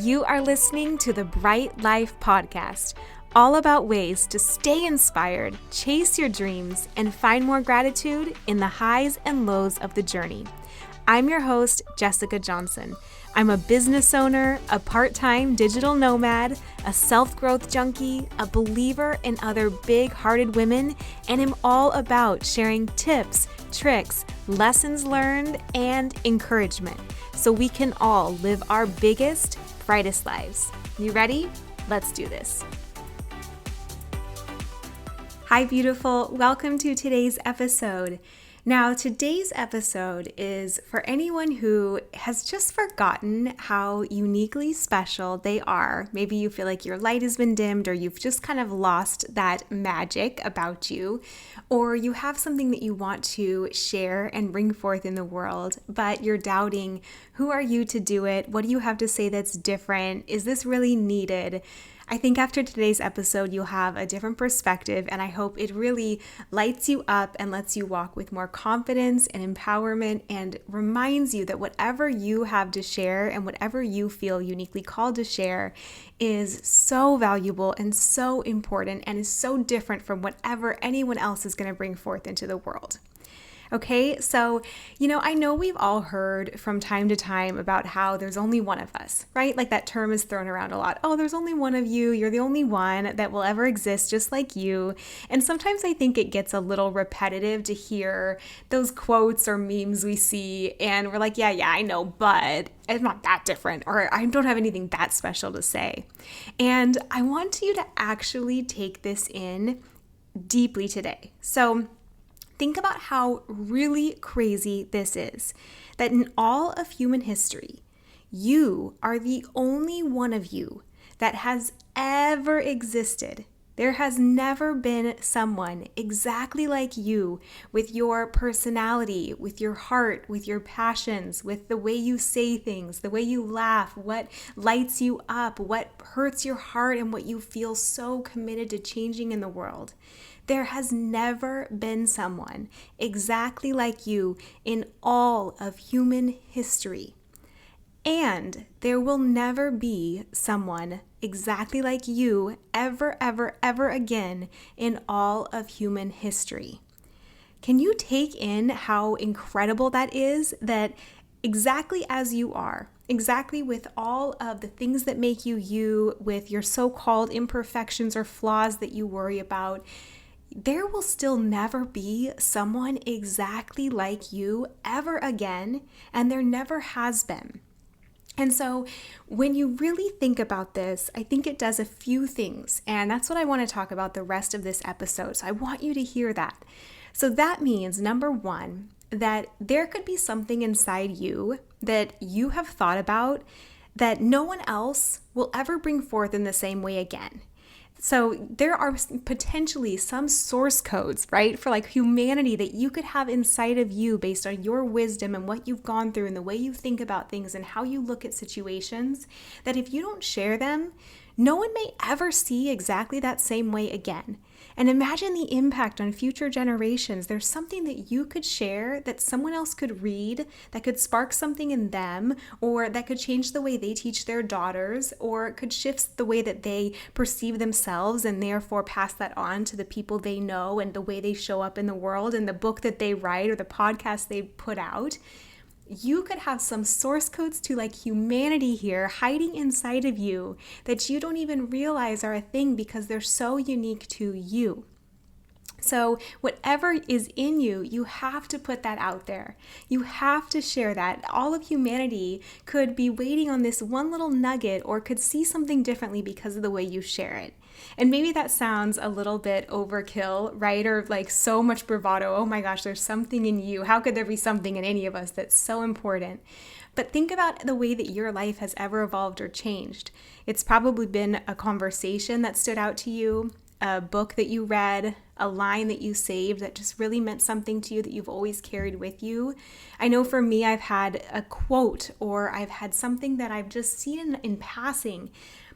You are listening to the Bright Life Podcast, all about ways to stay inspired, chase your dreams, and find more gratitude in the highs and lows of the journey. I'm your host, Jessica Johnson. I'm a business owner, a part-time digital nomad, a self-growth junkie, a believer in other big-hearted women, and am all about sharing tips, tricks, lessons learned, and encouragement so we can all live our biggest, brightest lives. You ready? Let's do this. Hi, beautiful. Welcome to today's episode. Now, today's episode is for anyone who has just forgotten how uniquely special they are. Maybe you feel like your light has been dimmed, or you've just kind of lost that magic about you, or you have something that you want to share and bring forth in the world, but you're doubting, who are you to do it? What do you have to say that's different? Is this really needed? I think after today's episode, you'll have a different perspective, and I hope it really lights you up and lets you walk with more confidence and empowerment, and reminds you that whatever you have to share and whatever you feel uniquely called to share is so valuable and so important and is so different from whatever anyone else is going to bring forth into the world. Okay, so, I know we've all heard from time to time about how there's only one of us, right? Like that term is thrown around a lot. Oh, there's only one of you. You're the only one that will ever exist just like you. And sometimes I think it gets a little repetitive to hear those quotes or memes we see. And we're like, yeah, I know, but it's not that different, or I don't have anything that special to say. And I want you to actually take this in deeply today. So think about how really crazy this is, that in all of human history, you are the only one of you that has ever existed. There has never been someone exactly like you, with your personality, with your heart, with your passions, with the way you say things, the way you laugh, what lights you up, what hurts your heart, and what you feel so committed to changing in the world. There has never been someone exactly like you in all of human history. And there will never be someone exactly like you ever again in all of human history. Can you take in how incredible that is, that exactly as you are, exactly with all of the things that make you you, with your so-called imperfections or flaws that you worry about, there will still never be someone exactly like you ever again, and there never has been. And so when you really think about this, I think it does a few things, and that's what I want to talk about the rest of this episode. So I want you to hear that. So that means, number one, that there could be something inside you that you have thought about that no one else will ever bring forth in the same way again. So there are potentially some source codes, right, for like humanity that you could have inside of you based on your wisdom and what you've gone through and the way you think about things and how you look at situations, that if you don't share them, no one may ever see exactly that same way again. And imagine the impact on future generations. There's something that you could share that someone else could read, that could spark something in them, or that could change the way they teach their daughters, or it could shift the way that they perceive themselves and therefore pass that on to the people they know and the way they show up in the world and the book that they write or the podcast they put out. You could have some source codes to like humanity here hiding inside of you that you don't even realize are a thing because they're so unique to you. So whatever is in you, you have to put that out there. You have to share that. All of humanity could be waiting on this one little nugget, or could see something differently because of the way you share it. And maybe that sounds a little bit overkill, right? Or like so much bravado. Oh my gosh, there's something in you. How could there be something in any of us that's so important? But think about the way that your life has ever evolved or changed. It's probably been a conversation that stood out to you, a book that you read, a line that you saved that just really meant something to you that you've always carried with you. I know for me, I've had a quote, or I've had something that I've just seen in passing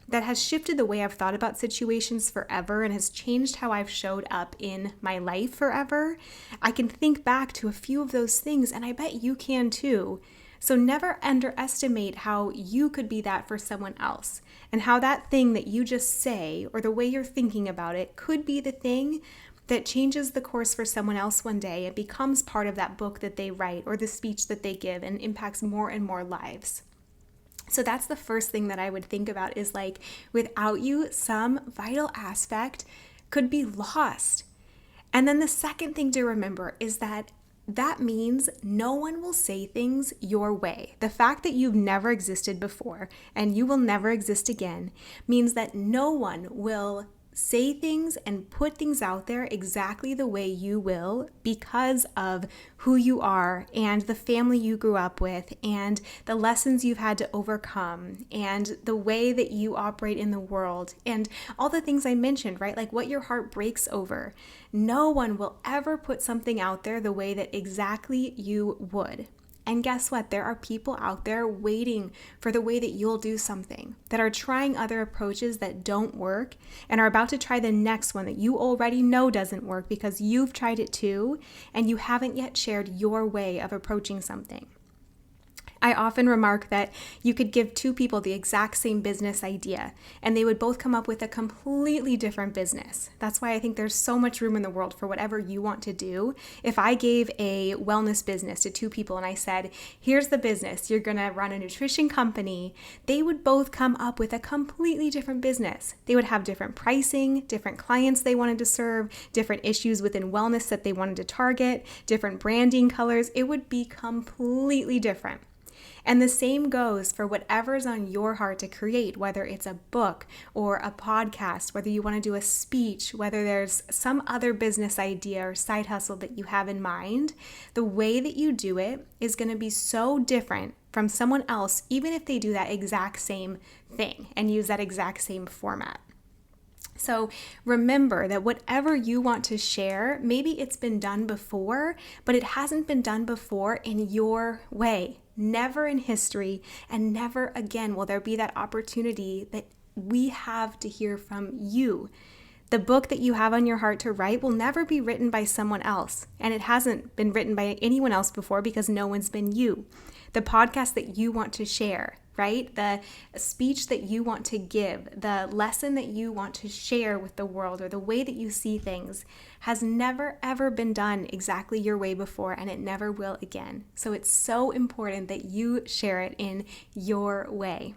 that has shifted the way I've thought about situations forever and has changed how I've showed up in my life forever. I can think back to a few of those things, and I bet you can too, So never underestimate how you could be that for someone else, and how that thing that you just say or the way you're thinking about it could be the thing that changes the course for someone else one day. It becomes part of that book that they write or the speech that they give and impacts more and more lives. So that's the first thing that I would think about is like, without you, some vital aspect could be lost. And then the second thing to remember is that means no one will say things your way. The fact that you've never existed before and you will never exist again means that no one will say things and put things out there exactly the way you will, because of who you are and the family you grew up with and the lessons you've had to overcome and the way that you operate in the world and all the things I mentioned, right? Like what your heart breaks over. No one will ever put something out there the way that exactly you would. And guess what? There are people out there waiting for the way that you'll do something, that are trying other approaches that don't work and are about to try the next one that you already know doesn't work because you've tried it too and you haven't yet shared your way of approaching something. I often remark that you could give two people the exact same business idea and they would both come up with a completely different business. That's why I think there's so much room in the world for whatever you want to do. If I gave a wellness business to two people and I said, here's the business, you're going to run a nutrition company, they would both come up with a completely different business. They would have different pricing, different clients they wanted to serve, different issues within wellness that they wanted to target, different branding colors. It would be completely different. And the same goes for whatever's on your heart to create, whether it's a book or a podcast, whether you want to do a speech, whether there's some other business idea or side hustle that you have in mind. The way that you do it is going to be so different from someone else, even if they do that exact same thing and use that exact same format. So remember that whatever you want to share, maybe it's been done before, but it hasn't been done before in your way. Never in history and never again will there be that opportunity that we have to hear from you. The book that you have on your heart to write will never be written by someone else, and it hasn't been written by anyone else before because no one's been you. The podcast that you want to share, right? The speech that you want to give, the lesson that you want to share with the world, or the way that you see things has never ever been done exactly your way before, and it never will again. So it's so important that you share it in your way.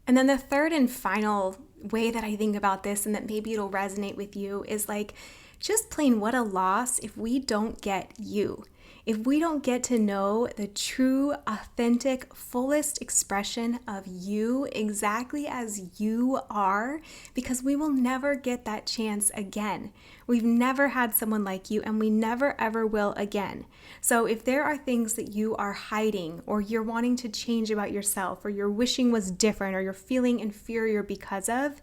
And then the third and final way that I think about this, and that maybe it'll resonate with you, is like, just plain what a loss if we don't get you. If we don't get to know the true, authentic, fullest expression of you exactly as you are, because we will never get that chance again. We've never had someone like you, and we never ever will again. So if there are things that you are hiding, or you're wanting to change about yourself, or you're wishing was different, or you're feeling inferior because of,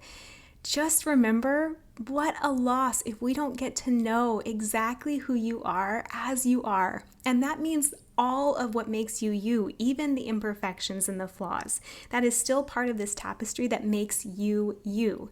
just remember, what a loss if we don't get to know exactly who you are as you are. And that means all of what makes you you, even the imperfections and the flaws. That is still part of this tapestry that makes you you.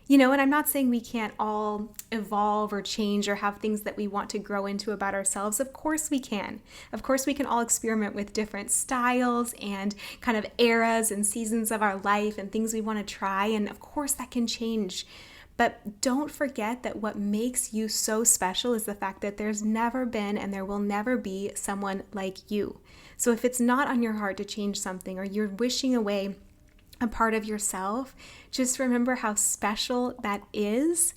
You know, and I'm not saying we can't all evolve or change or have things that we want to grow into about ourselves. Of course we can. Of course we can all experiment with different styles and kind of eras and seasons of our life and things we want to try. And of course that can change. But don't forget that what makes you so special is the fact that there's never been and there will never be someone like you. So if it's not on your heart to change something, or you're wishing away a part of yourself, just remember how special that is.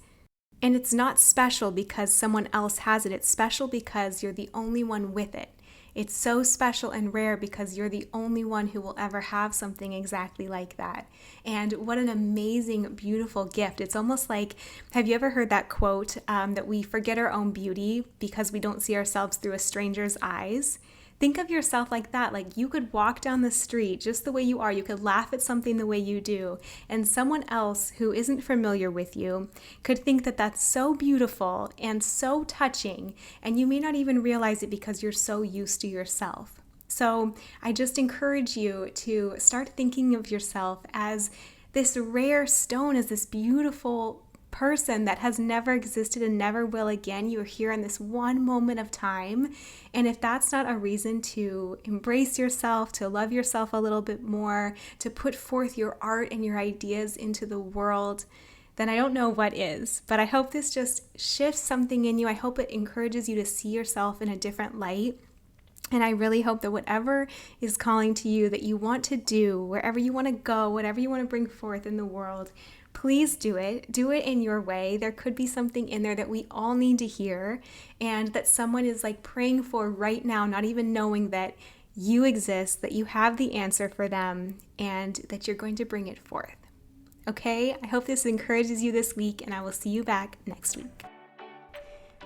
And it's not special because someone else has it. It's special because you're the only one with it. It's so special and rare because you're the only one who will ever have something exactly like that. And what an amazing, beautiful gift. It's almost like, have you ever heard that quote that we forget our own beauty because we don't see ourselves through a stranger's eyes? Think of yourself like that. Like you could walk down the street just the way you are. You could laugh at something the way you do. And someone else who isn't familiar with you could think that that's so beautiful and so touching. And you may not even realize it because you're so used to yourself. So I just encourage you to start thinking of yourself as this rare stone, as this beautiful person that has never existed and never will again. You're here in this one moment of time. And if that's not a reason to embrace yourself, to love yourself a little bit more, to put forth your art and your ideas into the world, then I don't know what is. But I hope this just shifts something in you. I hope it encourages you to see yourself in a different light. And I really hope that whatever is calling to you that you want to do, wherever you want to go, whatever you want to bring forth in the world, please do it. Do it in your way. There could be something in there that we all need to hear and that someone is like praying for right now, not even knowing that you exist, that you have the answer for them, and that you're going to bring it forth. Okay? I hope this encourages you this week, and I will see you back next week.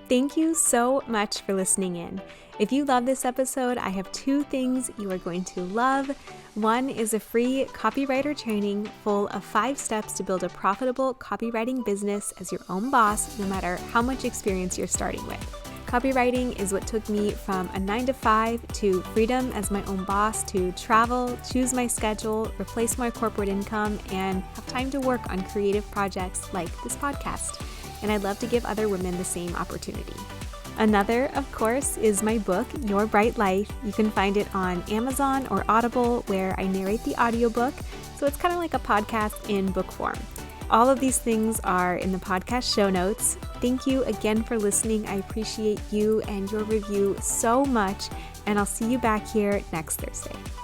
Thank you so much for listening in. If you love this episode, I have 2 things you are going to love. One is a free copywriter training full of 5 steps to build a profitable copywriting business as your own boss, no matter how much experience you're starting with. Copywriting is what took me from a 9-to-5 to freedom as my own boss, to travel, choose my schedule, replace my corporate income, and have time to work on creative projects like this podcast. And I'd love to give other women the same opportunity. Another, of course, is my book, Your Bright Life. You can find it on Amazon or Audible, where I narrate the audiobook, so it's kind of like a podcast in book form. All of these things are in the podcast show notes. Thank you again for listening. I appreciate you and your review so much, and I'll see you back here next Thursday.